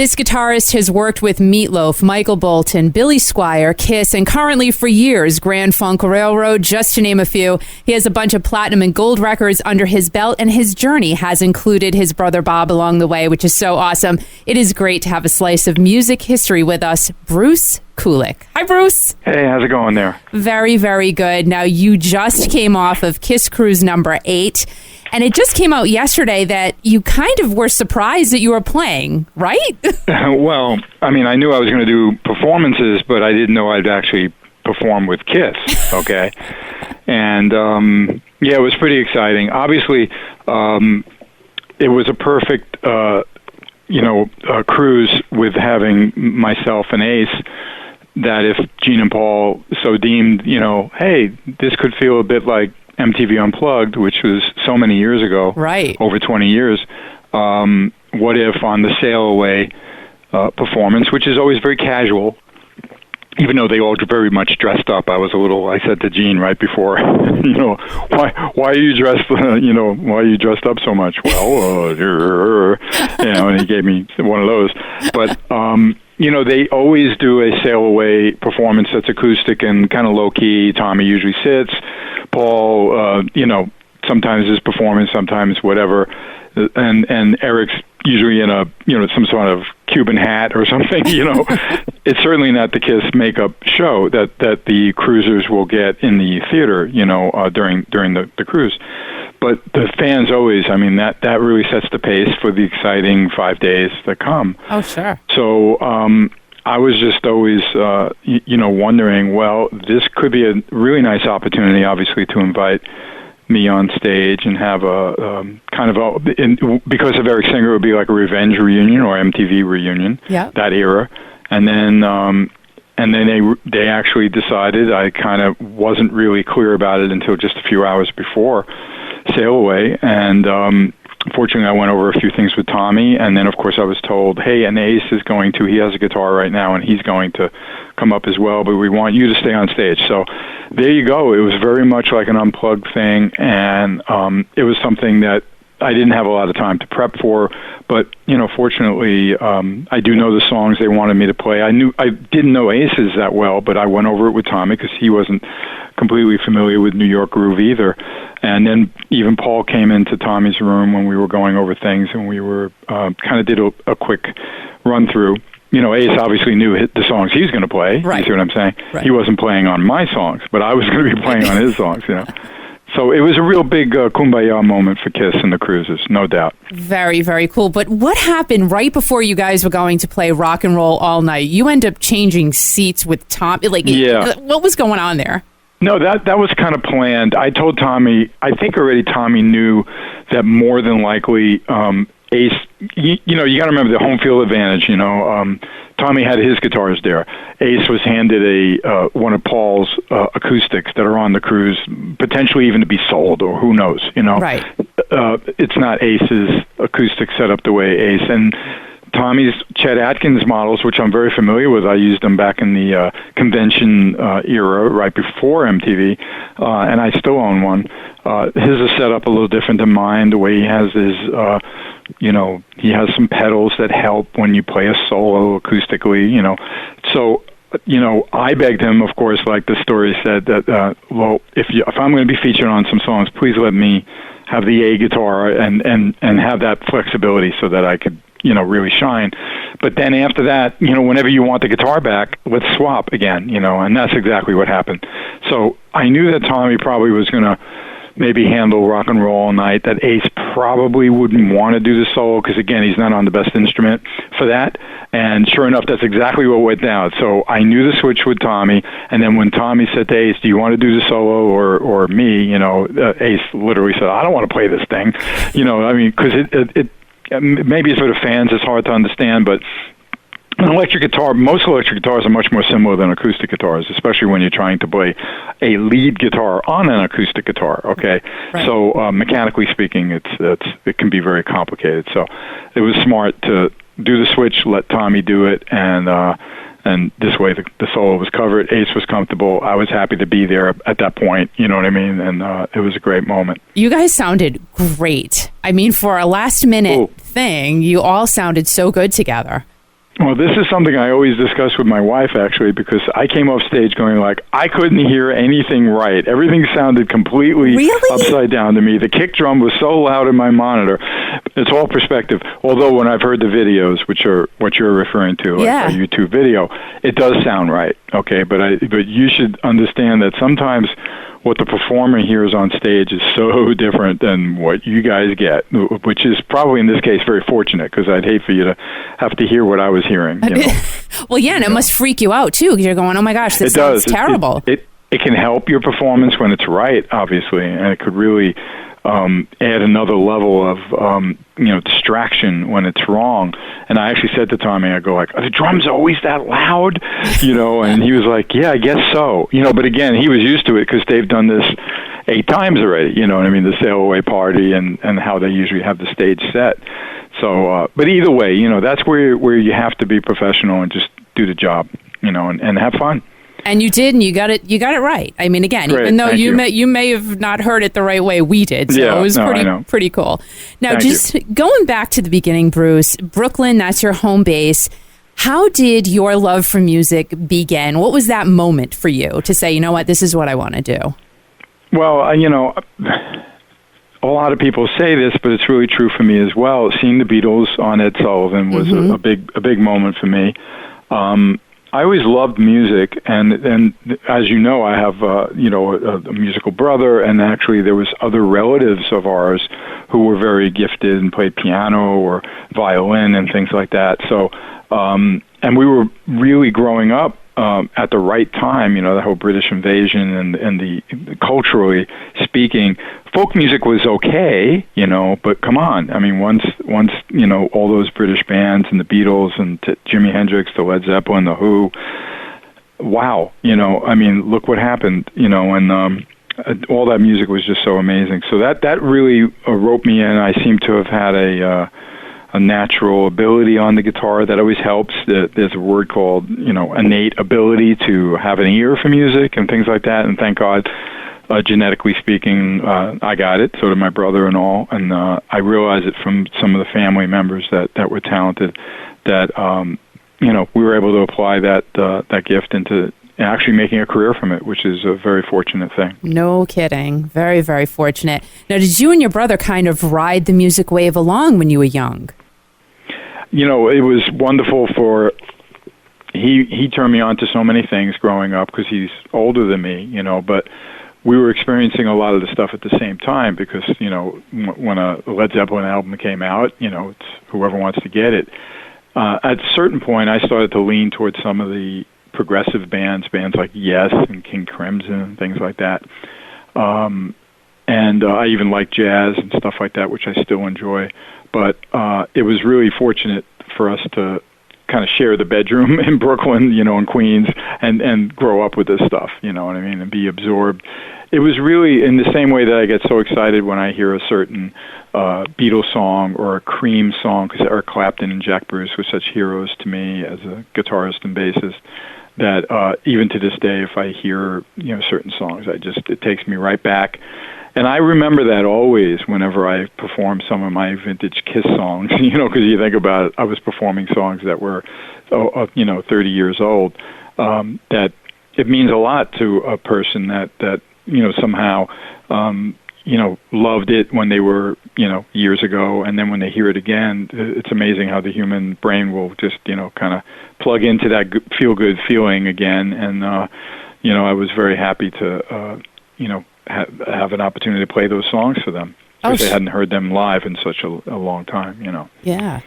This guitarist has worked with Meatloaf, Michael Bolton, Billy Squier, Kiss, and currently for years, Grand Funk Railroad, just to name a few. He has a bunch of platinum and gold records under his belt, and his journey has included his brother Bob along the way, which is so awesome. It is great to have a slice of music history with us, Bruce Kulick. Hi, Bruce. Hey, how's it going there? Very, very good. Now, you just came off of Kiss Cruise number 8, and it just came out yesterday that you kind of were surprised that you were playing, right? Well, I mean, I knew I was going to do performances, but I didn't know I'd actually perform with Kiss, okay? And, yeah, it was pretty exciting. Obviously, it was a perfect, cruise with having myself and Ace, that if Gene and Paul so deemed, hey, this could feel a bit like MTV Unplugged, which was so many years ago, right? Over 20 years. What if on the Sail Away performance, which is always very casual, even though they all very much dressed up. I said to Gene right before, why are you dressed, why are you dressed up so much? Well, and he gave me one of those. But, they always do a Sail Away performance that's acoustic and kind of low-key. Tommy usually sits. Paul, sometimes his performance, sometimes whatever. And Eric's usually in a, some sort of Cuban hat or something, It's certainly not the Kiss makeup show that the cruisers will get in the theater, during the cruise. But the fans always, that really sets the pace for the exciting 5 days that come. Oh, sure. So I was just always, wondering, well, this could be a really nice opportunity, obviously, to invite me on stage and have a because of Eric Singer, it would be like a Revenge reunion or MTV reunion, that era. And then they actually decided, I kind of wasn't really clear about it until just a few hours before Sail Away, and fortunately I went over a few things with Tommy, and then of course I was told, hey, and Ace is he has a guitar right now and he's going to come up as well, but we want you to stay on stage. So there you go. It was very much like an unplugged thing, and it was something that I didn't have a lot of time to prep for, but fortunately, I do know the songs they wanted me to play. I didn't know Aces that well, but I went over it with Tommy because he wasn't completely familiar with New York groove either. And then even Paul came into Tommy's room when we were going over things, and we were kind of did a quick run through. Ace obviously knew the songs he's going to play. Right. You see what I'm saying? Right. He wasn't playing on my songs, but I was going to be playing on his songs. So it was a real big kumbaya moment for Kiss and the Cruisers, no doubt. Very, very cool. But what happened right before you guys were going to play Rock and Roll All Night? You end up changing seats with Tom. What was going on there? No, that was kind of planned. I told Tommy, I think already Tommy knew that more than likely Ace, you got to remember the home field advantage, Tommy had his guitars there. Ace was handed one of Paul's acoustics that are on the cruise, potentially even to be sold, or who knows, Right. It's not Ace's acoustic setup the way Ace. And Tommy's Chet Atkins models, which I'm very familiar with, I used them back in the convention era, right before MTV, and I still own one. His is set up a little different than mine, the way he has his... he has some pedals that help when you play a solo acoustically, So, I begged him, of course, like the story said, that, if I'm going to be featured on some songs, please let me have the A guitar and have that flexibility so that I could, really shine. But then after that, whenever you want the guitar back, let's swap again, and that's exactly what happened. So I knew that Tommy probably was going to maybe handle Rock and Roll All Night, that Ace probably wouldn't want to do the solo because, again, he's not on the best instrument for that. And sure enough, that's exactly what went down. So I knew the switch with Tommy, and then when Tommy said to Ace, do you want to do the solo or me, Ace literally said, I don't want to play this thing. Because it maybe for the fans it's hard to understand, but an electric guitar, most electric guitars are much more similar than acoustic guitars, especially when you're trying to play a lead guitar on an acoustic guitar, okay? Right. So mechanically speaking, it can be very complicated. So it was smart to do the switch, let Tommy do it, and this way the solo was covered. Ace was comfortable. I was happy to be there at that point, you know what I mean? And it was a great moment. You guys sounded great. For a last-minute thing, you all sounded so good together. Well, this is something I always discuss with my wife, actually, because I came off stage going like, I couldn't hear anything right. Everything sounded completely upside down to me. The kick drum was so loud in my monitor. It's all perspective. Although when I've heard the videos, which are what you're referring to, like a YouTube video, it does sound right. Okay, but you should understand that sometimes what the performer hears on stage is so different than what you guys get, which is probably in this case very fortunate, because I'd hate for you to have to hear what I was hearing. Well, yeah, and it must freak you out too, because you're going, "Oh my gosh, this sounds terrible." It can help your performance when it's right, obviously, and it could really add another level of distraction when it's wrong. And I actually said to Tommy, I go like, "Are the drums always that loud?" And he was like, "Yeah, I guess so." But again, he was used to it because they've done this 8 times already. You know what I mean? The sail away party and how they usually have the stage set. So, but either way, that's where you have to be professional and just do the job, and have fun. And you did, and you got it right. I mean, again, Great, even though you may have not heard it the right way, we did. So it was pretty cool. Now, going back to the beginning, Bruce, Brooklyn, that's your home base. How did your love for music begin? What was that moment for you to say, you know what, this is what I want to do? Well, a lot of people say this, but it's really true for me as well. Seeing the Beatles on Ed Sullivan was a big moment for me. I always loved music, and as you know, I have a musical brother, and actually there was other relatives of ours who were very gifted and played piano or violin and things like that. So, and we were really growing up at the right time. The whole British invasion and the culturally speaking, folk music was okay, but come on. I mean, once all those British bands and the Beatles and Jimi Hendrix, the Led Zeppelin, the Who, wow, I mean, look what happened, and all that music was just so amazing. So that really roped me in. I seem to have had a natural ability on the guitar that always helps. There's a word called, innate ability to have an ear for music and things like that, and thank God, genetically speaking, I got it, so did my brother and all, and I realized it from some of the family members that were talented, that, we were able to apply that gift into actually making a career from it, which is a very fortunate thing. No kidding. Very, very fortunate. Now, did you and your brother kind of ride the music wave along when you were young? It was wonderful he turned me on to so many things growing up because he's older than me, but we were experiencing a lot of the stuff at the same time because, when a Led Zeppelin album came out, it's whoever wants to get it. At a certain point, I started to lean towards some of the progressive bands like Yes and King Crimson and things like that. And I even like jazz and stuff like that, which I still enjoy. But it was really fortunate for us to kind of share the bedroom in Brooklyn, in Queens, and grow up with this stuff, you know what I mean, and be absorbed. It was really in the same way that I get so excited when I hear a certain Beatles song or a Cream song, because Eric Clapton and Jack Bruce were such heroes to me as a guitarist and bassist, that even to this day, if I hear certain songs, it takes me right back. And I remember that always whenever I perform some of my vintage Kiss songs, because you think about it, I was performing songs that were, 30 years old, that it means a lot to a person that somehow, loved it when they were, years ago, and then when they hear it again, it's amazing how the human brain will just, kind of plug into that feel-good feeling again. And, I was very happy to, have an opportunity to play those songs for them because they hadn't heard them live in such a long time, Yeah.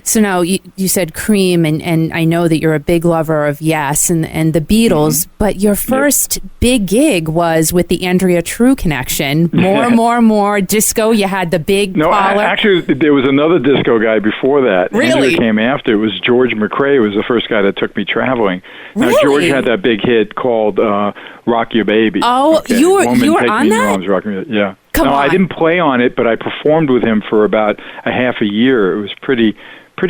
So now you said Cream, and I know that you're a big lover of Yes and the Beatles, but your first big gig was with the Andrea True connection. More disco. You had the big collar. Actually, there was another disco guy before that. Really? Andrea came after. It was George McRae was the first guy that took me traveling. Really? Now, George had that big hit called Rock Your Baby. Oh, okay. You were on that? Yeah. Come on. I didn't play on it, but I performed with him for about a half a year. It was pretty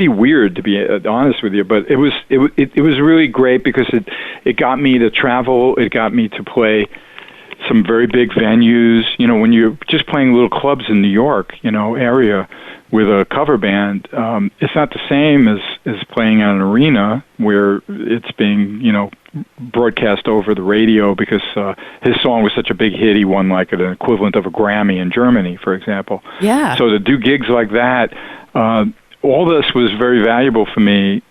weird, to be honest with you, but it was really great because it got me to travel. It got me to play some very big venues. When you're just playing little clubs in New York, area with a cover band, it's not the same as is playing at an arena where it's being, broadcast over the radio because his song was such a big hit. He won like an equivalent of a Grammy in Germany, for example. Yeah. So to do gigs like that, all this was very valuable for me,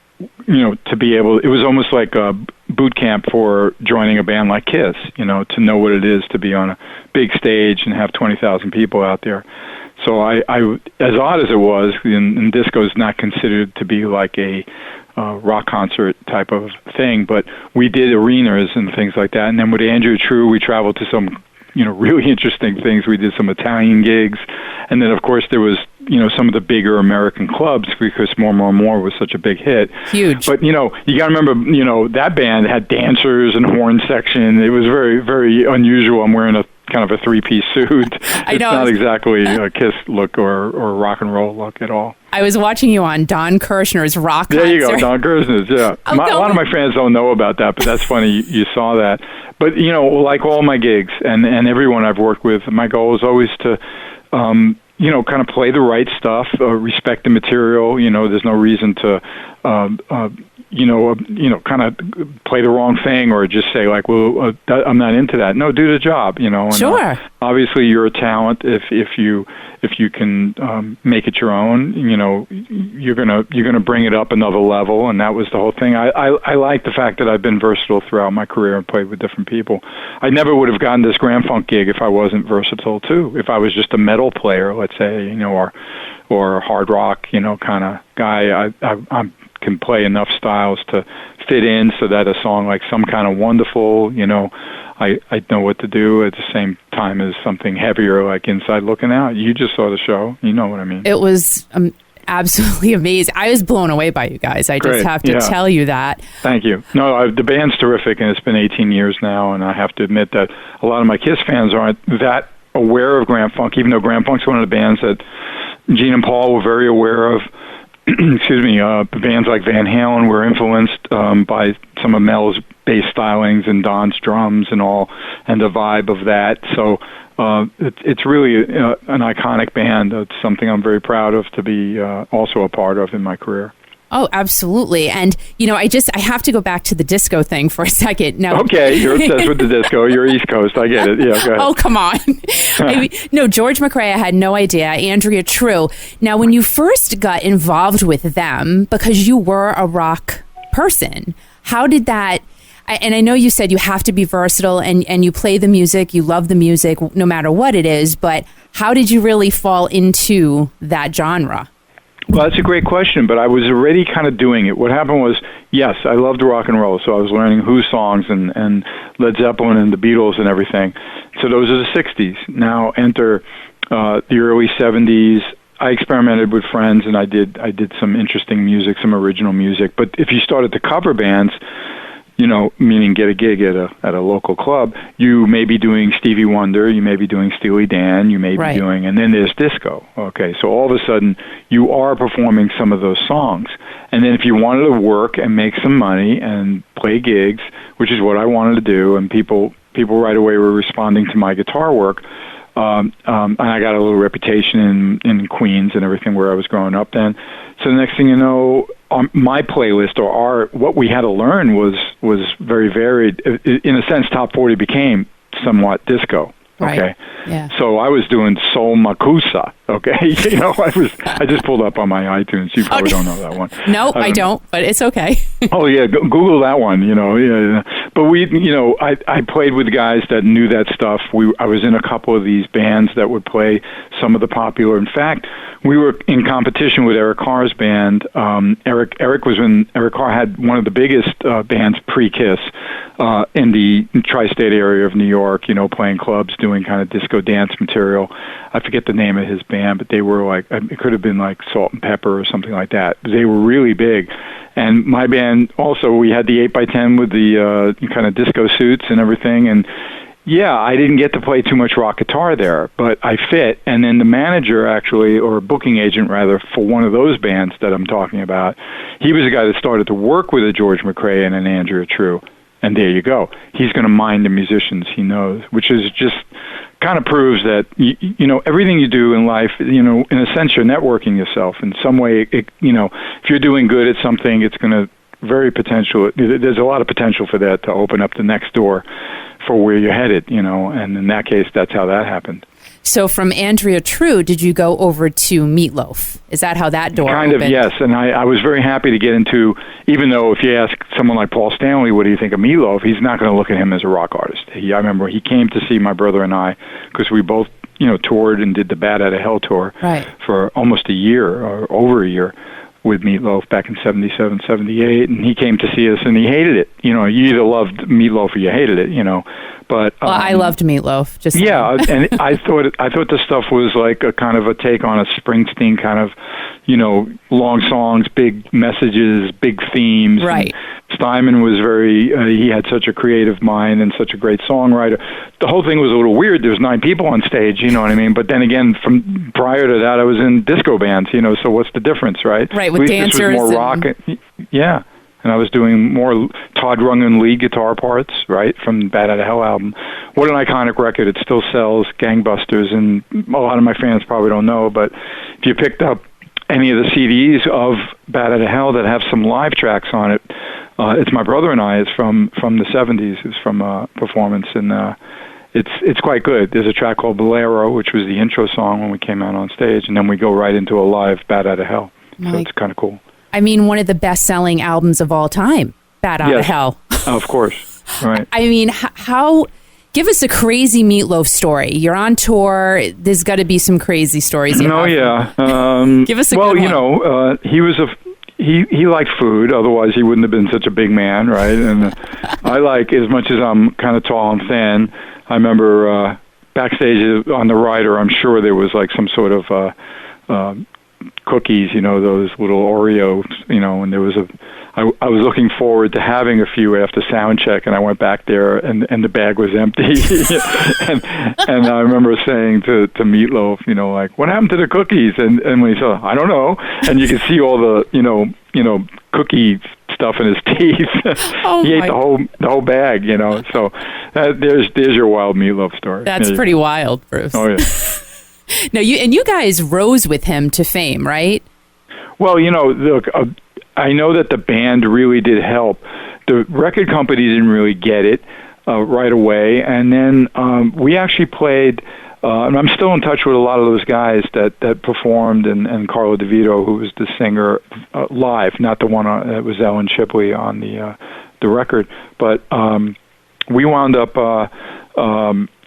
to be able, it was almost like a boot camp for joining a band like Kiss, to know what it is to be on a big stage and have 20,000 people out there. So I as odd as it was, and disco is not considered to be like a rock concert type of thing, but we did arenas and things like that. And then with Andrew True, we traveled to some, really interesting things. We did some Italian gigs. And then, of course, there was, some of the bigger American clubs because More was such a big hit. Huge. But, you got to remember, that band had dancers and horn section. It was very, very unusual. I'm wearing a kind of a three-piece suit. It's not exactly a Kiss look or rock and roll look at all. I was watching you on Don Kirshner's rock concert. There you go, Don Kirshner's, yeah. A lot of my fans don't know about that, but that's funny you saw that. But, like all my gigs and everyone I've worked with, my goal is always to, kind of play the right stuff, respect the material. There's no reason to, kind of play the wrong thing or just say like, well, I'm not into that. No, do the job, And, sure. Obviously, you're a talent if you can make it your own. You're gonna bring it up another level, and that was the whole thing. I like the fact that I've been versatile throughout my career and played with different people. I never would have gotten this Grand Funk gig if I wasn't versatile too. If I was just a metal player, let's say, or hard rock, kind of guy, I can play enough styles to fit in so that a song like Some Kind of Wonderful, I know what to do at the same time as something heavier like Inside Looking Out. You just saw the show. You know what I mean. It was absolutely amazing. I was blown away by you guys. I just have to tell you that. Thank you. No, the band's terrific, and it's been 18 years now, and I have to admit that a lot of my Kiss fans aren't that aware of Grand Funk, even though Grand Funk's one of the bands that Gene and Paul were very aware of. Excuse me, bands like Van Halen were influenced by some of Mel's bass stylings and Don's drums and all, and the vibe of that. So it's really an iconic band. It's something I'm very proud of to be also a part of in my career. Oh, absolutely. And, I have to go back to the disco thing for a second. Now, okay, you're obsessed with the disco. You're East Coast. I get it. Yeah, go ahead. Oh, come on. George McRae, I had no idea. Andrea True. Now, when you first got involved with them, because you were a rock person, how did that... And I know you said you have to be versatile and you play the music, you love the music, no matter what it is, but how did you really fall into that genre? Well, that's a great question, but I was already kind of doing it. What happened was, yes, I loved rock and roll, so I was learning Who songs and Led Zeppelin and the Beatles and everything. So those are the 60s. Now enter the early 70s. I experimented with friends, and I did some interesting music, some original music. But if you started to cover bands, meaning get a gig at a local club, you may be doing Stevie Wonder, you may be doing Steely Dan, you may be doing, and then there's disco. Okay, so all of a sudden you are performing some of those songs. And then if you wanted to work and make some money and play gigs, which is what I wanted to do, and people right away were responding to my guitar work, and I got a little reputation in Queens and everything where I was growing up then. So the next thing you know, on my playlist or what we had to learn was very varied. In a sense, Top 40 became somewhat disco. Okay. Right. Yeah. So I was doing Soul Makusa. Okay. I just pulled up on my iTunes. You probably don't know that one. No, I don't, but it's okay. Oh yeah. Google that one, yeah. But I played with guys that knew that stuff. I was in a couple of these bands that would play some of the popular. In fact, we were in competition with Eric Carr's band. Eric Carr had one of the biggest bands pre-Kiss in the tri-state area of New York, playing clubs, doing kind of disco dance material. I forget the name of his band, but they were like, it could have been like Salt and Pepper or something like that. They were really big. And my band also, we had the 8x10 with the kind of disco suits and everything. And yeah, I didn't get to play too much rock guitar there, but I fit. And then the manager actually, or booking agent rather, for one of those bands that I'm talking about, he was the guy that started to work with a George McRae and an Andrea True. And there you go. He's going to mind the musicians he knows, which is just kind of proves that everything you do in life, in a sense, you're networking yourself in some way. If you're doing good at something, it's going to there's a lot of potential for that to open up the next door for where you're headed, and in that case, that's how that happened. So from Andrea True, did you go over to Meatloaf? Is that how that door kind opened? Of, yes. And I was very happy to get into, even though if you ask someone like Paul Stanley, what do you think of Meatloaf, he's not going to look at him as a rock artist. I remember he came to see my brother and I, because we both, toured and did the Bat Out of Hell tour for almost a year, or over a year, with Meatloaf back in 77, 78, and he came to see us, and he hated it. You either loved Meatloaf or you hated it, But I loved Meatloaf. And I thought the stuff was like a kind of a take on a Springsteen kind of, long songs, big messages, big themes. Right. Steinman was he had such a creative mind and such a great songwriter. The whole thing was a little weird. There was 9 people on stage, you know what I mean? But then again, from prior to that, I was in disco bands, so what's the difference, right? Right, with dancers. This was more rock. Yeah. And I was doing more Todd Rundgren lead guitar parts, right, from the Bat Out of Hell album. What an iconic record. It still sells, gangbusters, and a lot of my fans probably don't know, but if you picked up any of the CDs of Bat Out of Hell that have some live tracks on it, it's my brother and I. It's from the 70s. It's from a performance, and it's quite good. There's a track called Bolero, which was the intro song when we came out on stage, and then we go right into a live Bat Out of Hell. So it's kind of cool. I mean, one of the best-selling albums of all time, Bat Out of Hell. Of course, right. I mean, give us a crazy Meatloaf story. You're on tour. There's got to be some crazy stories. Give us a good one. He was he liked food. Otherwise, he wouldn't have been such a big man, right? And I like, as much as I'm kind of tall and thin, I remember backstage on the rider, I'm sure there was like some sort of cookies, those little Oreos, and there was I was looking forward to having a few after sound check, and I went back there, and the bag was empty. and I remember saying to Meatloaf, like, what happened to the cookies? And when he said, I don't know, and you could see all the, cookie stuff in his teeth. He ate the whole bag, So there's your wild Meatloaf story. That's pretty wild, Bruce. Oh, yeah. No, you guys rose with him to fame, right? Well, look, I know that the band really did help. The record company didn't really get it right away, and then we actually played. And I'm still in touch with a lot of those guys that performed, and Carlo DeVito, who was the singer live, not the one that was Ellen Shipley on the record, but we wound up.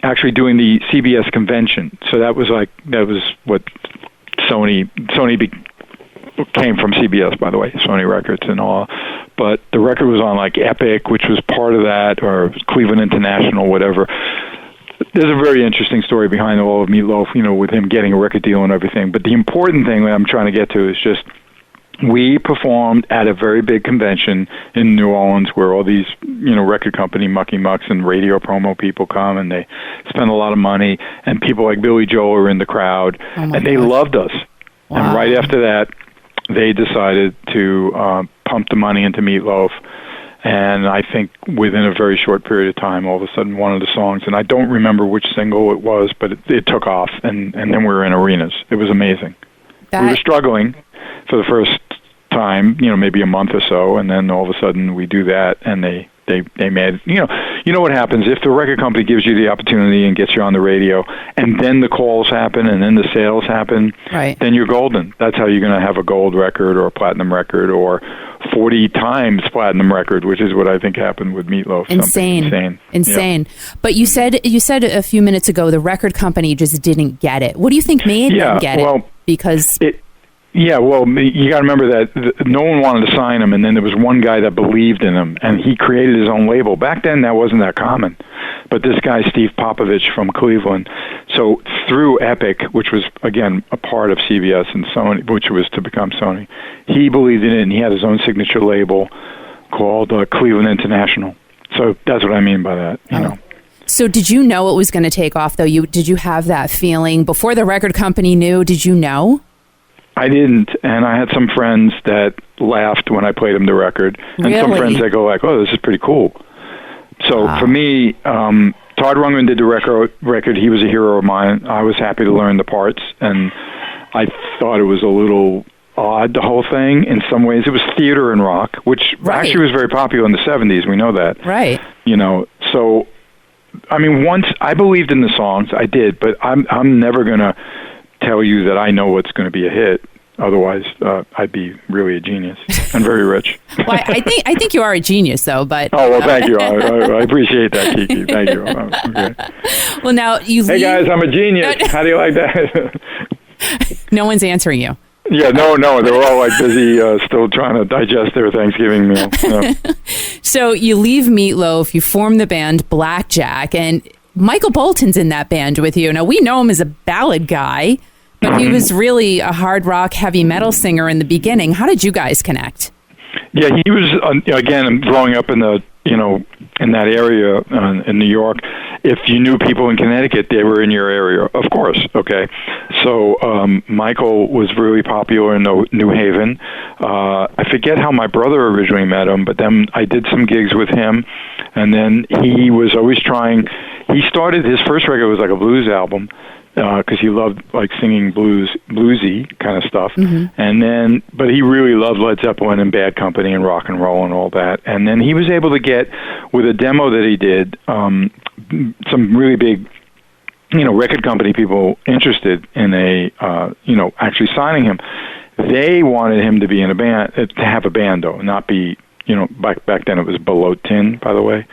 Actually doing the CBS convention. So that was what Sony came from CBS, by the way, Sony Records and all. But the record was on like Epic, which was part of that, or Cleveland International, whatever. There's a very interesting story behind all of Meatloaf, with him getting a record deal and everything. But the important thing that I'm trying to get to is just we performed at a very big convention in New Orleans where all these, record company mucky mucks and radio promo people come, and they spend a lot of money, and people like Billy Joel are in the crowd, and they loved us. Wow. And right after that, they decided to pump the money into Meatloaf. And I think within a very short period of time, all of a sudden, one of the songs, and I don't remember which single it was, but it took off, and then we were in arenas. It was amazing. We were struggling for the first time, maybe a month or so, and then all of a sudden we do that, and they made, you know what happens if the record company gives you the opportunity and gets you on the radio, and then the calls happen, and then the sales happen, right. Then you're golden. That's how you're going to have a gold record or a platinum record or 40 times platinum record, which is what I think happened with Meatloaf. Insane. Yeah. But you said a few minutes ago the record company just didn't get it. What do you think made them get it? Because you got to remember that no one wanted to sign him, and then there was one guy that believed in him, and he created his own label. Back then, that wasn't that common. But this guy, Steve Popovich from Cleveland, so through Epic, which was, again, a part of CBS and Sony, which was to become Sony, he believed in it, and he had his own signature label called Cleveland International. So that's what I mean by that, you know. So did you know it was going to take off, though? Did you have that feeling before the record company knew? Did you know? I didn't, and I had some friends that laughed when I played them the record, and some friends that go like, "Oh, this is pretty cool." So for me, to Todd Rundgren did the record. He was a hero of mine. I was happy to learn the parts, and I thought it was a little odd, the whole thing. In some ways, it was theater and rock, which actually was very popular in the 70s. We know that. Right. So, I mean, once I believed in the songs, I did, but I'm never going to tell you that I know what's going to be a hit. Otherwise, I'd be really a genius and very rich. Well, I think you are a genius, though. But thank you. I appreciate that, Kiki. Thank you. Okay. Well, now you. Hey guys, I'm a genius. How do you like that? No one's answering you. Yeah, no. They're all like busy, still trying to digest their Thanksgiving meal. Yeah. So you leave Meatloaf, you form the band Blackjack, and Michael Bolton's in that band with you. Now we know him as a ballad guy, but he was really a hard rock, heavy metal singer in the beginning. How did you guys connect? Yeah, he was again growing up in the in that area in New York. If you knew people in Connecticut, they were in your area, of course. Okay, so Michael was really popular in New Haven. I forget how my brother originally met him, but then I did some gigs with him, and then he was always trying. He started his first record was like a blues album. Because he loved like singing bluesy kind of stuff, and then but he really loved Led Zeppelin and Bad Company and rock and roll and all that. And then he was able to get with a demo that he did some really big, record company people interested in actually signing him. They wanted him to be in a band, to have a band though, not be back then it was Below Tin, by the way.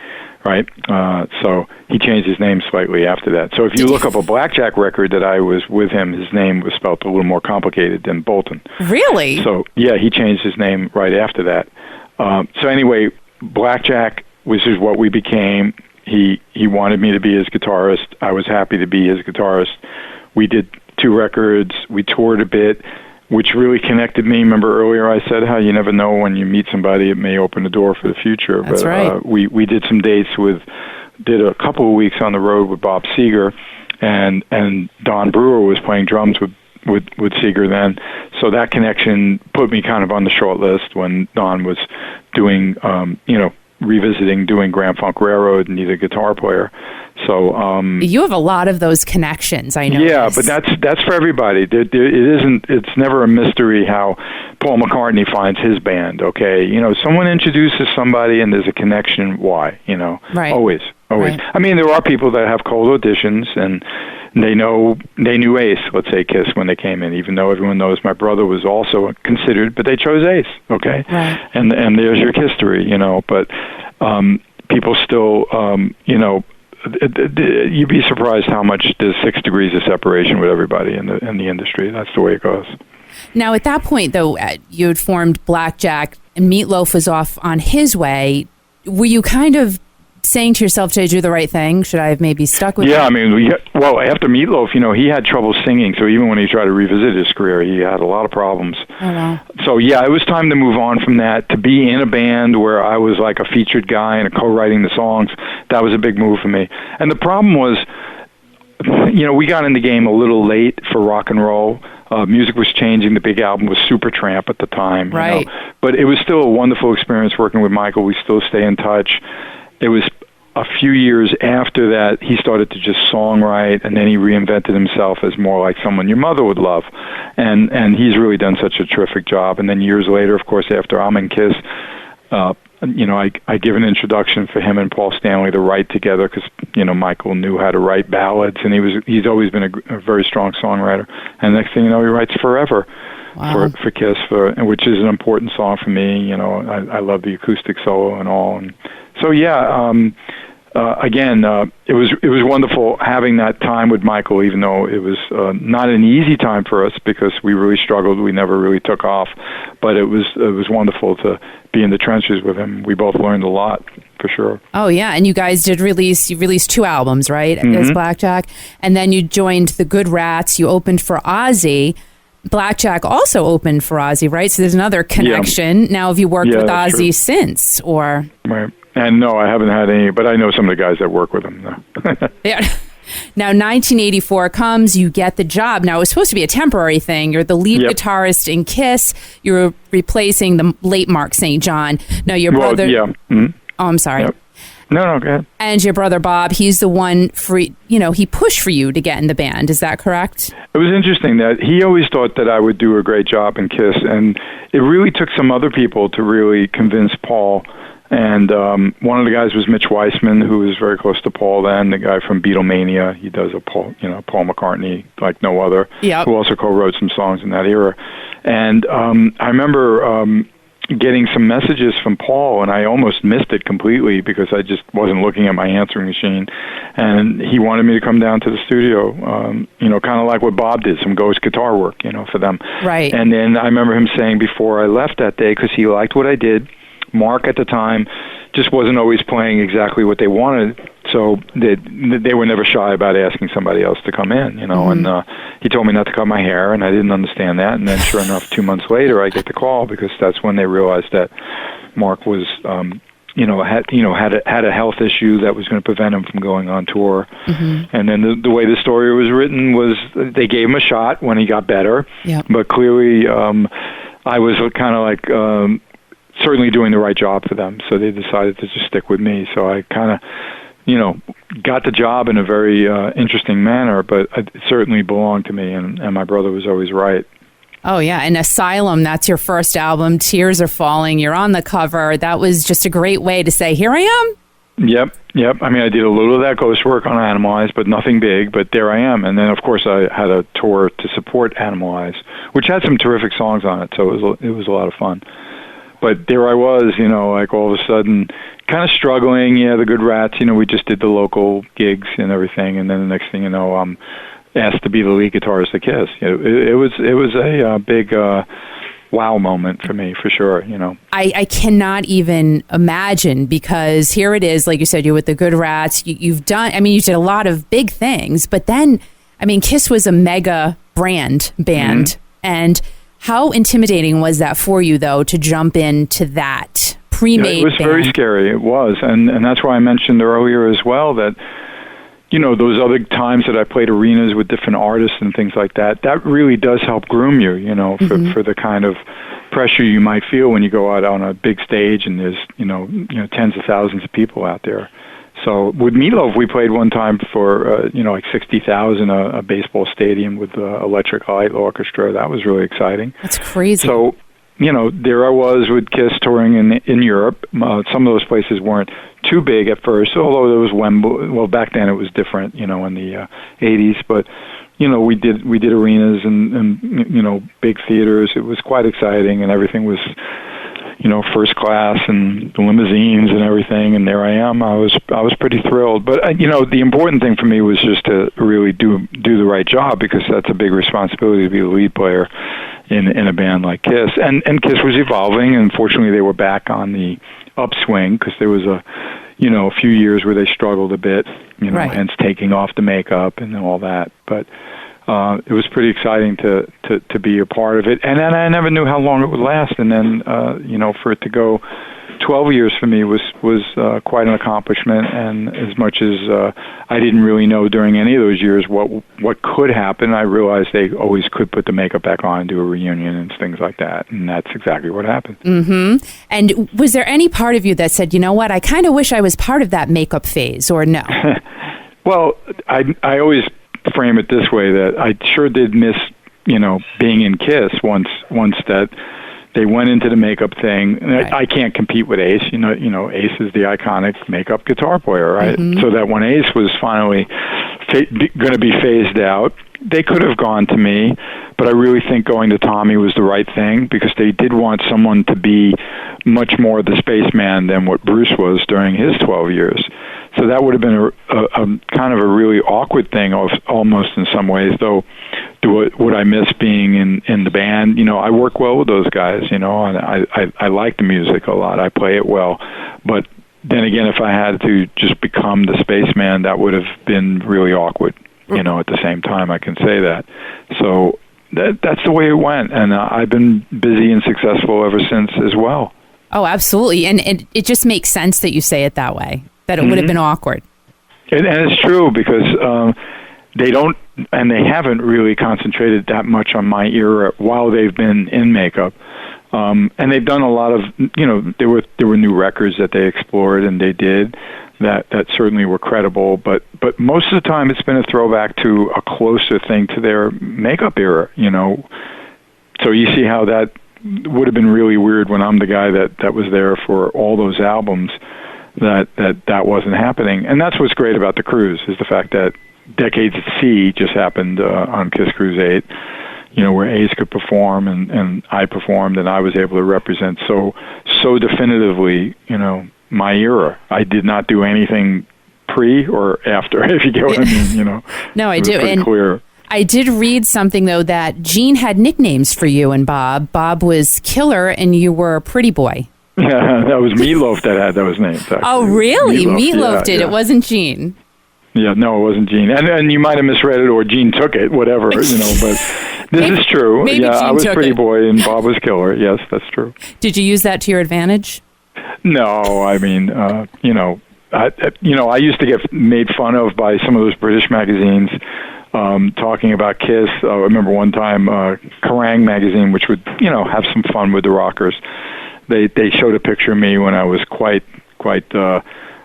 Right, so he changed his name slightly after that. So if you look up a Blackjack record that I was with him, his name was spelled a little more complicated than Bolton. Really? So yeah, he changed his name right after that. So anyway, Blackjack was just what we became. He wanted me to be his guitarist. I was happy to be his guitarist. We did 2 records. We toured a bit, which really connected me. Remember earlier I said how you never know when you meet somebody, it may open the door for the future. That's right. We did some dates did a couple of weeks on the road with Bob Seger, and Don Brewer was playing drums with Seger then. So that connection put me kind of on the short list when Don was doing, revisiting doing Grand Funk Railroad and needed a guitar player. So you have a lot of those connections, I know. Yeah, but that's for everybody. It's never a mystery how Paul McCartney finds his band. Okay, someone introduces somebody and there's a connection. Why? Right. Always. Right. I mean, there are people that have cold auditions and they knew Ace, let's say Kiss, when they came in, even though everyone knows my brother was also considered, but they chose Ace. Okay, right. And there's your history. But people still you'd be surprised how much there's 6 degrees of separation with everybody in the industry. That's the way it goes. Now, at that point, though, you had formed Blackjack, and Meatloaf was off on his way. Were you kind of saying to yourself, "Did I do the right thing? Should I have maybe stuck with?" Yeah, I mean, after Meatloaf, he had trouble singing. So even when he tried to revisit his career, he had a lot of problems. Oh, wow. So yeah, it was time to move on from that. To be in a band where I was like a featured guy and co-writing the songs, that was a big move for me. And the problem was, we got in the game a little late for rock and roll. Music was changing. The big album was Supertramp at the time. Right. But it was still a wonderful experience working with Michael. We still stay in touch. It was a few years after that he started to just songwrite, and then he reinvented himself as more like someone your mother would love, and he's really done such a terrific job. And then years later, of course, after I'm in Kiss, I give an introduction for him and Paul Stanley to write together because Michael knew how to write ballads, and he's always been a very strong songwriter. And next thing you know, he writes Forever. Wow. For Kiss, which is an important song for me. I love the acoustic solo and all. And so again, it was wonderful having that time with Michael, even though it was not an easy time for us because we really struggled. We never really took off, but it was wonderful to be in the trenches with him. We both learned a lot, for sure. Oh yeah, and you guys you released 2 albums, right? As Blackjack, and then you joined the Good Rats. You opened for Ozzy. Blackjack also opened for Ozzy, right? So there's another connection. Yeah. Now, have you worked with Ozzy since, or? Right. And no, I haven't had any, but I know some of the guys that work with him. No. Yeah. Now, 1984 comes, you get the job. Now, it was supposed to be a temporary thing. You're the lead guitarist in Kiss. You're replacing the late Mark St. John. Now, your brother... Yeah. Mm-hmm. Oh, I'm sorry. Yep. No, go ahead. And your brother Bob, he's the one he pushed for you to get in the band. Is that correct? It was interesting that he always thought that I would do a great job in Kiss, and it really took some other people to really convince Paul. And one of the guys was Mitch Weissman, who was very close to Paul then, the guy from Beatlemania. He does a Paul McCartney like no other, who also co-wrote some songs in that era. And I remember getting some messages from Paul, and I almost missed it completely because I just wasn't looking at my answering machine. And he wanted me to come down to the studio, kind of like what Bob did, some ghost guitar work, for them. Right. And then I remember him saying before I left that day, because he liked what I did, Mark at the time just wasn't always playing exactly what they wanted, so they were never shy about asking somebody else to come in, and he told me not to cut my hair, and I didn't understand that, and then sure enough, 2 months later, I get the call, because that's when they realized that Mark was, had a health issue that was going to prevent him from going on tour, and then the way the story was written was they gave him a shot when he got better, but clearly I was kind of like certainly doing the right job for them, so they decided to just stick with me. So I kind of, got the job in a very interesting manner, but it certainly belonged to me, and my brother was always right. Oh, yeah, and Asylum, that's your first album, Tears Are Falling, you're on the cover. That was just a great way to say, here I am. Yep. I mean, I did a little of that ghost work on Animalize, but nothing big, but there I am. And then, of course, I had a tour to support Animalize, which had some terrific songs on it, so it was a lot of fun. But there I was, like all of a sudden, kind of struggling. Yeah, the Good Rats, we just did the local gigs and everything, and then the next thing you know, I'm asked to be the lead guitarist at Kiss. It was a big wow moment for me, for sure. I cannot even imagine, because here it is, like you said, you're with the Good Rats. You did a lot of big things, but then, Kiss was a mega band, and how intimidating was that for you, though, to jump into that pre-made It was band? very scary. It was. And that's why I mentioned earlier as well that, those other times that I played arenas with different artists and things like that, that really does help groom you, for the kind of pressure you might feel when you go out on a big stage and there's, tens of thousands of people out there. So with Meatloaf, we played one time for, like 60,000, a baseball stadium with the Electric Light Orchestra. That was really exciting. That's crazy. So, there I was with Kiss touring in Europe. Some of those places weren't too big at first, although there was Wembley. Well, back then it was different, in the 80s. But, we did arenas and big theaters. It was quite exciting, and everything was first class and the limousines and everything, and there I am. I was pretty thrilled. But the important thing for me was just to really do the right job, because that's a big responsibility to be the lead player in a band like Kiss. And Kiss was evolving, and fortunately they were back on the upswing, because there was a few years where they struggled a bit, right. Hence taking off the makeup and all that. But it was pretty exciting to be a part of it. And then I never knew how long it would last. And then, for it to go 12 years for me was quite an accomplishment. And as much as I didn't really know during any of those years what could happen, I realized they always could put the makeup back on and do a reunion and things like that. And that's exactly what happened. Mm-hmm. And was there any part of you that said, you know what, I kind of wish I was part of that makeup phase, or no? Well, I always frame it this way, that I sure did miss, being in Kiss once that they went into the makeup thing. Right. I can't compete with Ace. Ace is the iconic makeup guitar player, right? Mm-hmm. So that when Ace was finally going to be phased out, they could have gone to me, but I really think going to Tommy was the right thing, because they did want someone to be much more the spaceman than what Bruce was during his 12 years. So that would have been a kind of a really awkward thing, almost in some ways. Though, would I miss being in the band? I work well with those guys. And I like the music a lot. I play it well. But then again, if I had to just become the spaceman, that would have been really awkward. At the same time, I can say that. So that's the way it went, and I've been busy and successful ever since as well. Oh, absolutely, and it just makes sense that you say it that way. That it would have been awkward. And it's true, because they don't, and they haven't really concentrated that much on my era while they've been in makeup. And they've done a lot of, there were new records that they explored, and they did. that certainly were credible, but most of the time it's been a throwback to a closer thing to their makeup era, So you see how that would have been really weird when I'm the guy that was there for all those albums, that wasn't happening. And that's what's great about the cruise, is the fact that Decades at Sea just happened on Kiss Cruise 8, where Ace could perform and I performed, and I was able to represent so definitively, my era. I did not do anything pre or after, if you get what I mean, No, I do. And clear. I did read something, though, that Gene had nicknames for you and Bob. Bob was Killer, and you were Pretty Boy. Yeah, that was Meatloaf that had those names, actually. Oh, really? Meatloaf did. Yeah. It wasn't Gene. Yeah, no, it wasn't Gene. And you might have misread it, or Gene took it, whatever, but this is true. Maybe yeah, Gene I was took Pretty it. Boy, and Bob was Killer. Yes, that's true. Did you use that to your advantage? No, I mean, I used to get made fun of by some of those British magazines talking about Kiss. I remember one time, Kerrang! Magazine, which would, have some fun with the rockers. They showed a picture of me when I was quite.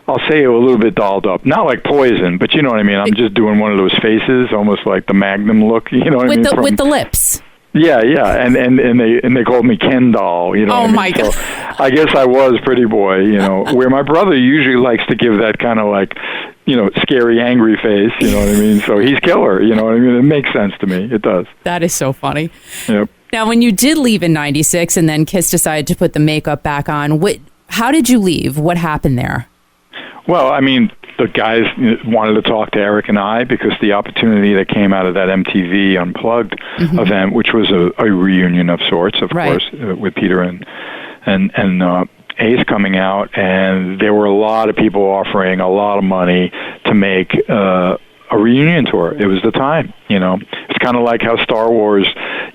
I'll say a little bit dolled up, not like Poison, but you know what I mean. I'm just doing one of those faces, almost like the Magnum look. You know what I mean? With the lips. Yeah, and they called me Ken Doll. Oh my God! So I guess I was Pretty Boy. Where my brother usually likes to give that kind of like, scary, angry face. You know what I mean? So he's Killer. You know what I mean? It makes sense to me. It does. That is so funny. Yep. Now, when you did leave in '96, and then Kiss decided to put the makeup back on, how did you leave? What happened there? Well, I mean, the guys wanted to talk to Eric and I because the opportunity that came out of that MTV Unplugged event, which was a reunion of sorts, of course, with Peter and Ace coming out, and there were a lot of people offering a lot of money to make a reunion tour. It was the time, It's kind of like how Star Wars,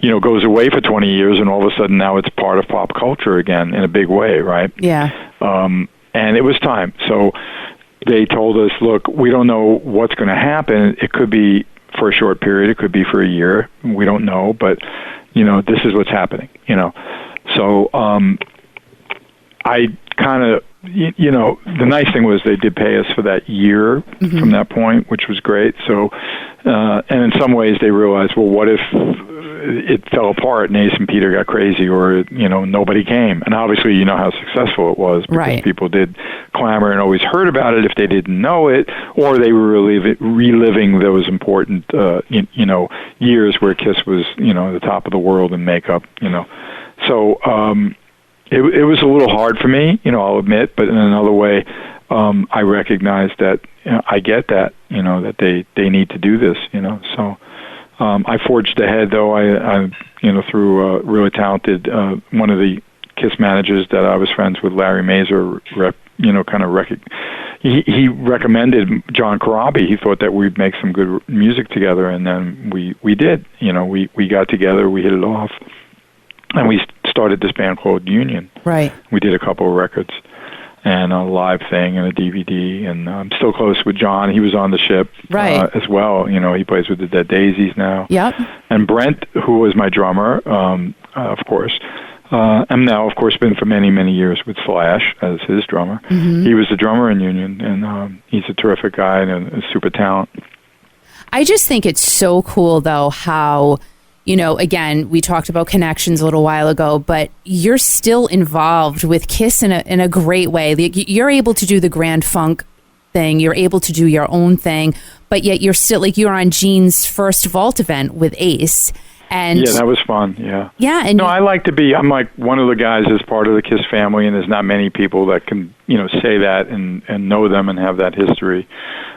goes away for 20 years, and all of a sudden now it's part of pop culture again in a big way, right? Yeah. And it was time. So they told us, look, we don't know what's going to happen. It could be for a short period. It could be for a year. We don't know. But, this is what's happening, So I kind of, the nice thing was they did pay us for that year from that point, which was great. So, and in some ways they realized, well, what if it fell apart and Ace and Peter got crazy, or nobody came? And obviously you know how successful it was, because people did clamor and always heard about it if they didn't know it, or they were reliving those important years where Kiss was the top of the world in makeup. So it was a little hard for me, I'll admit, but in another way I recognize that I get that that they need to do this, so I forged ahead, though. I through a really talented one of the Kiss managers that I was friends with, Larry Mazer, he recommended John Corabi. He thought that we'd make some good music together, and then we did. We got together, we hit it off, and we started this band called Union. Right. We did a couple of records and a live thing and a DVD, and I'm still close with John. He was on the ship as well. He plays with the Dead Daisies now. Yep. And Brent, who was my drummer, of course, and now, of course, been for many, many years with Slash as his drummer. He was the drummer in Union, and he's a terrific guy and a super talent. I just think it's so cool, though, how... again, we talked about connections a little while ago, but you're still involved with Kiss in a great way. You're able to do the Grand Funk thing. You're able to do your own thing, but yet you're still, you're on Gene's first Vault event with Ace. And yeah, that was fun. Yeah. Yeah. And I like to be, I'm like one of the guys as part of the Kiss family, and there's not many people that can, say that and know them and have that history,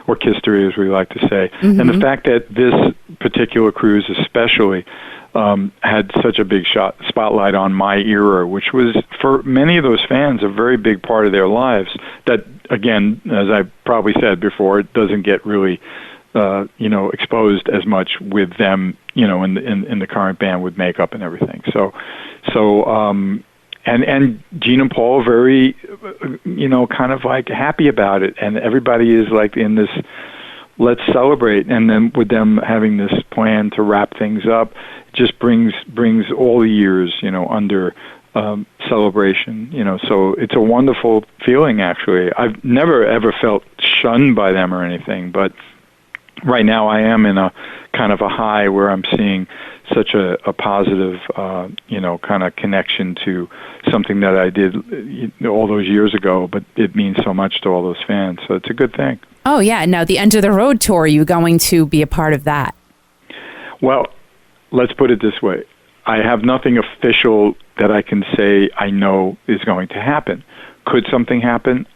or Kiss-tory, as we like to say. And the fact that this particular cruise especially had such a big spotlight on my era, which was, for many of those fans, a very big part of their lives that, again, as I probably said before, it doesn't get really exposed as much with them, in the current band with makeup and everything. And Gene and Paul are very, kind of like happy about it, and everybody is like in this, let's celebrate. And then with them having this plan to wrap things up, just brings all the years, under celebration, so it's a wonderful feeling, actually. I've never, ever felt shunned by them or anything, but right now I am in a kind of a high where I'm seeing such a positive, kind of connection to something that I did all those years ago, but it means so much to all those fans, so it's a good thing. Oh, yeah. Now, the End of the Road tour, are you going to be a part of that? Well, let's put it this way. I have nothing official that I can say I know is going to happen. Could something happen?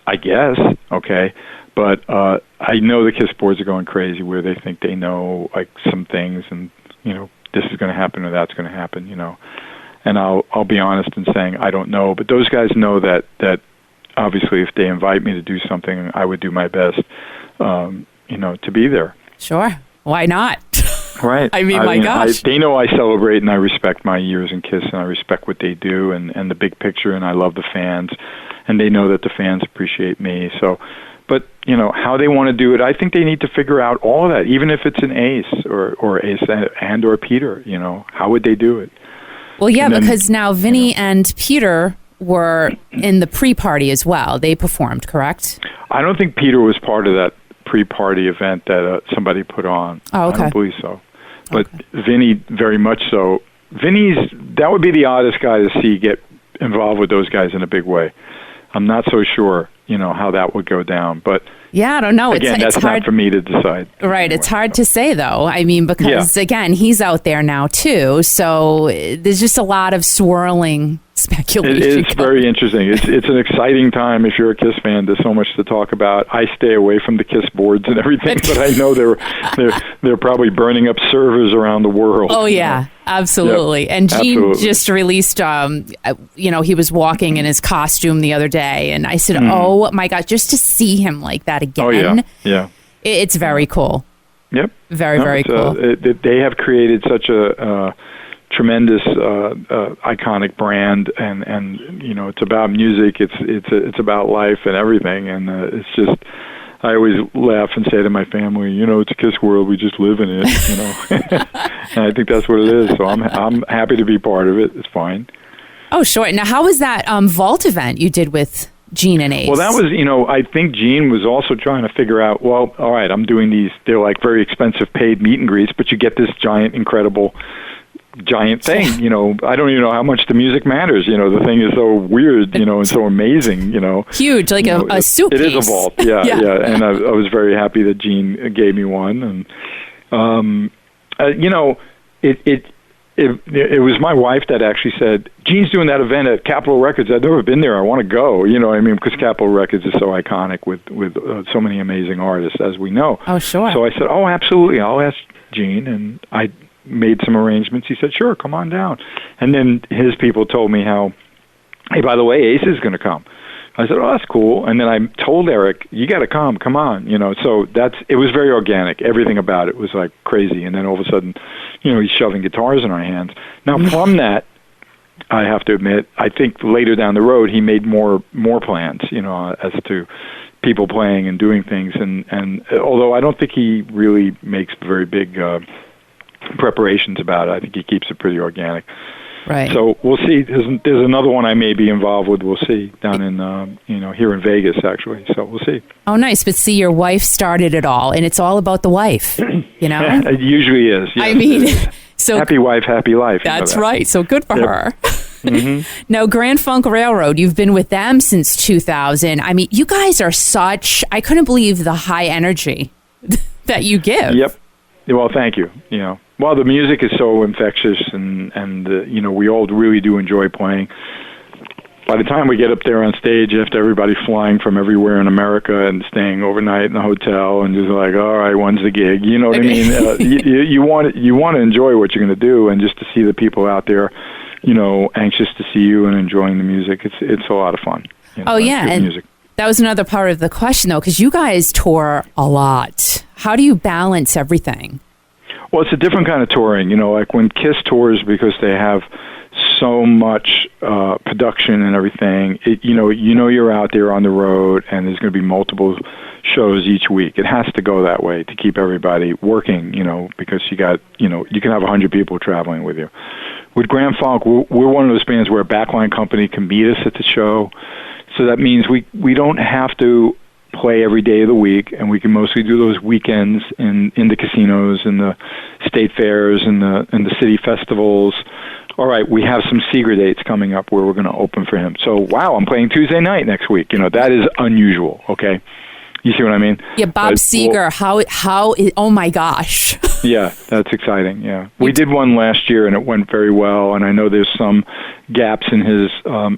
I guess, okay. But I know the KISS boards are going crazy where they think they know like some things and, this is going to happen or that's going to happen, And I'll be honest in saying I don't know. But those guys know that obviously if they invite me to do something, I would do my best, to be there. Sure. Why not? Right. I mean, my gosh. They know I celebrate and I respect my years in KISS and I respect what they do and the big picture, and I love the fans, and they know that the fans appreciate me. So, but, how they want to do it, I think they need to figure out all of that, even if it's an Ace or Ace and or Peter, how would they do it? Well, yeah, because now Vinny and Peter were in the pre-party as well. They performed, correct? I don't think Peter was part of that pre-party event that somebody put on. Oh, okay. I don't believe so. But Vinny, very much so. That would be the oddest guy to see get involved with those guys in a big way. I'm not so sure, how that would go down. But yeah, I don't know. Again, that's hard, not for me to decide. Right. Anyway, it's hard to say, though. I mean, because, again, he's out there now, too. So there's just a lot of swirling speculation. It's very interesting. It's an exciting time if you're a KISS fan. There's so much to talk about. I stay away from the KISS boards and everything, but I know they're probably burning up servers around the world. Oh, yeah. Absolutely. Yep. And Gene just released, he was walking in his costume the other day, and I said, oh, my God, just to see him like that again. Oh, yeah. It's very cool. Yep. Very cool. They have created such a tremendous iconic brand, and it's about music, it's about life and everything, and it's just, I always laugh and say to my family, it's a KISS world, we just live in it, and I think that's what it is. So I'm happy to be part of it. It's fine. Oh, sure. Now, how was that vault event you did with Gene and Ace? Well, that was, I think Gene was also trying to figure out, well, all right, I'm doing these, they're like very expensive paid meet and greets, but you get this giant thing, I don't even know how much the music matters, the thing is so weird, and so amazing, Huge, like a suitcase. It is a vault, yeah. And I was very happy that Gene gave me one, and, it was my wife that actually said, Gene's doing that event at Capitol Records. I've never been there. I want to go. Because Capitol Records is so iconic with so many amazing artists, as we know. Oh, sure. So I said, oh, absolutely. I'll ask Gene. And I made some arrangements. He said, sure, come on down. And then his people told me how, hey, by the way, Ace is going to come. I said, oh, that's cool. And then I told Eric, you got to come on. So it was very organic. Everything about it was like crazy. And then all of a sudden, he's shoving guitars in our hands. Now, from that, I have to admit, I think later down the road, he made more plans, as to people playing and doing things. And although I don't think he really makes very big preparations about it, I think he keeps it pretty organic. Right. So we'll see. There's another one I may be involved with. We'll see down in here in Vegas, actually. So we'll see. Oh, nice. But see, your wife started it all, and it's all about the wife. It usually is. Yes, I mean, so happy wife, happy life. That's right. So good for her. Mm-hmm. Now, Grand Funk Railroad, you've been with them since 2000. I mean, you guys are I couldn't believe the high energy that you give. Yep. Well, thank you. Well, the music is so infectious, and we all really do enjoy playing. By the time we get up there on stage, after everybody flying from everywhere in America and staying overnight in the hotel, and just like, all right, when's the gig? You know what I mean? You want to enjoy what you're going to do, and just to see the people out there, anxious to see you and enjoying the music. It's a lot of fun. Oh yeah, and music. That was another part of the question, though, because you guys tour a lot. How do you balance everything? Well, it's a different kind of touring, like when KISS tours, because they have so much production and everything, you're out there on the road, and there's going to be multiple shows each week. It has to go that way to keep everybody working, because you can have 100 people traveling with you. with Grand Funk, we're one of those bands where a backline company can meet us at the show. So that means we don't have to play every day of the week, and we can mostly do those weekends in the casinos and the state fairs and the city festivals. All right, we have some secret dates coming up where we're going to open for him. So, wow, I'm playing Tuesday night next week. That is unusual, okay? You see what I mean? Yeah, Bob Seger, oh my gosh. Yeah, that's exciting, yeah. We did one last year, and it went very well, and I know there's some gaps in his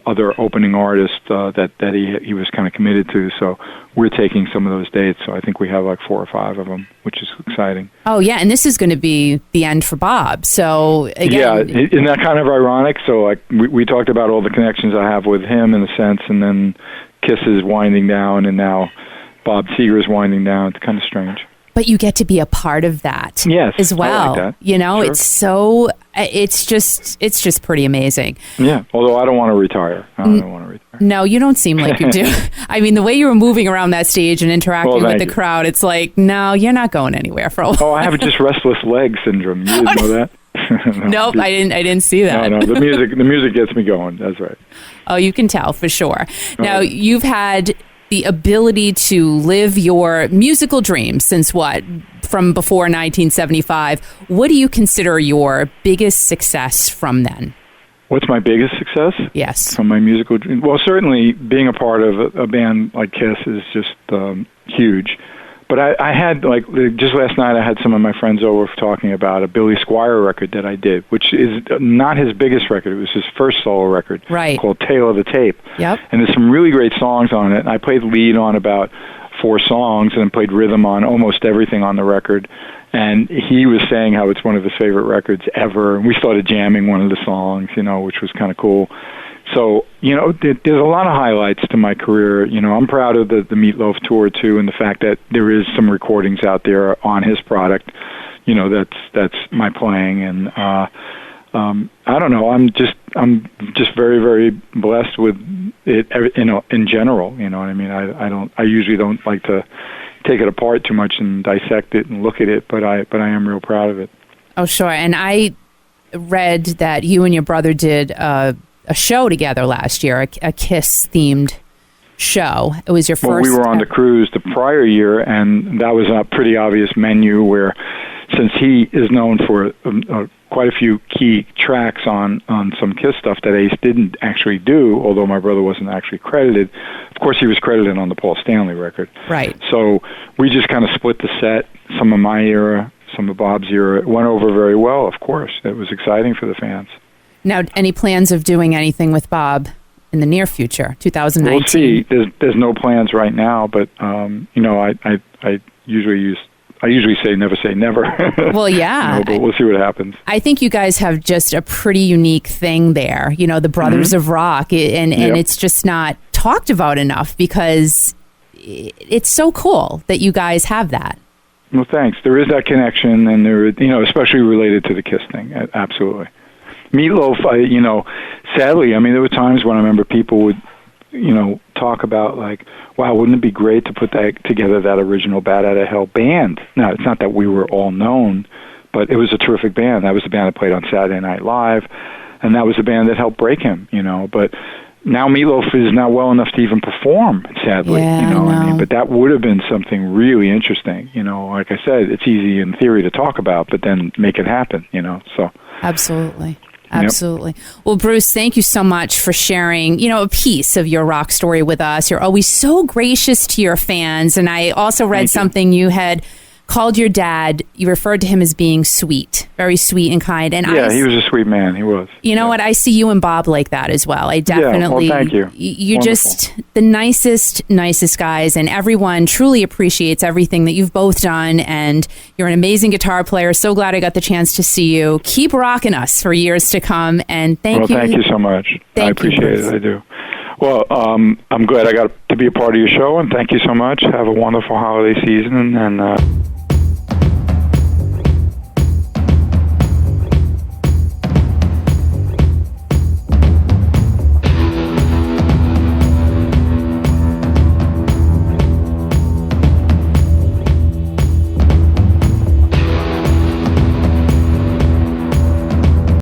other opening artists that he was kind of committed to, so we're taking some of those dates, so I think we have like 4 or 5 of them, which is exciting. Oh, yeah, and this is going to be the end for Bob, so again... Yeah, isn't that kind of ironic? So like we talked about all the connections I have with him in a sense, and then Kiss is winding down, and now Bob Seger is winding down. It's kind of strange. But you get to be a part of that as well. I like that. Sure. It's just pretty amazing. Yeah, although I don't want to retire. No, you don't seem like you do. I mean, the way you were moving around that stage and interacting with the crowd, it's like, no, you're not going anywhere for a while. Oh, I have just restless leg syndrome. You didn't know that? Nope, I didn't see that. No, the music gets me going. That's right. Oh, you can tell for sure. Now, you've had the ability to live your musical dreams since from before 1975. What do you consider your biggest success from then? What's my biggest success? Yes. From my musical dreams? Well, certainly being a part of a band like Kiss is just huge. But I had, just last night, I had some of my friends over talking about a Billy Squier record that I did, which is not his biggest record. It was his first solo record called Tale of the Tape. Yep. And there's some really great songs on it. And I played lead on about 4 songs and played rhythm on almost everything on the record. And he was saying how it's one of his favorite records ever. And we started jamming one of the songs, which was kind of cool. So, there's a lot of highlights to my career. I'm proud of the Meatloaf tour, too, and the fact that there is some recordings out there on his product. That's my playing. And I don't know. I'm just very, very blessed with it, in general. You know what I mean? I usually don't like to take it apart too much and dissect it and look at it, but I am real proud of it. Oh, sure. And I read that you and your brother did a show together last year, a Kiss-themed show. It was your first... Well, we were on the cruise the prior year, and that was a pretty obvious menu where, since he is known for quite a few key tracks on some Kiss stuff that Ace didn't actually do, although my brother wasn't actually credited. Of course, he was credited on the Paul Stanley record. Right. So we just kind of split the set, some of my era, some of Bob's era. It went over very well, of course. It was exciting for the fans. Now, any plans of doing anything with Bob in the near future, 2019? We'll see. There's no plans right now, but I usually say never say never. Well, yeah. But we'll see what happens. I think you guys have just a pretty unique thing there. The Brothers of Rock, and it's just not talked about enough because it's so cool that you guys have that. Well, thanks. There is that connection, and there, especially related to the Kiss thing. Absolutely. Meatloaf, sadly, there were times when I remember people would, talk about like, wow, wouldn't it be great to put together that original Bat Out of Hell band? Now, it's not that we were all known, but it was a terrific band. That was the band that played on Saturday Night Live, and that was the band that helped break him, But now Meatloaf is not well enough to even perform, sadly, But that would have been something really interesting, Like I said, it's easy in theory to talk about, but then make it happen, So absolutely. Absolutely. Yep. Well, Bruce, thank you so much for sharing, a piece of your rock story with us. You're always so gracious to your fans. And I also read something you had called your dad. You referred to him as being sweet, very sweet and kind. And yeah, he was a sweet man. He was. You know what? I see you and Bob like that as well. I definitely. Yeah, well, thank you. You're just the nicest guys, and everyone truly appreciates everything that you've both done. And you're an amazing guitar player. So glad I got the chance to see you. Keep rocking us for years to come. And thank you. Well, thank you so much. I appreciate it. I do. Well, I'm glad I got to be a part of your show, and thank you so much. Have a wonderful holiday season, and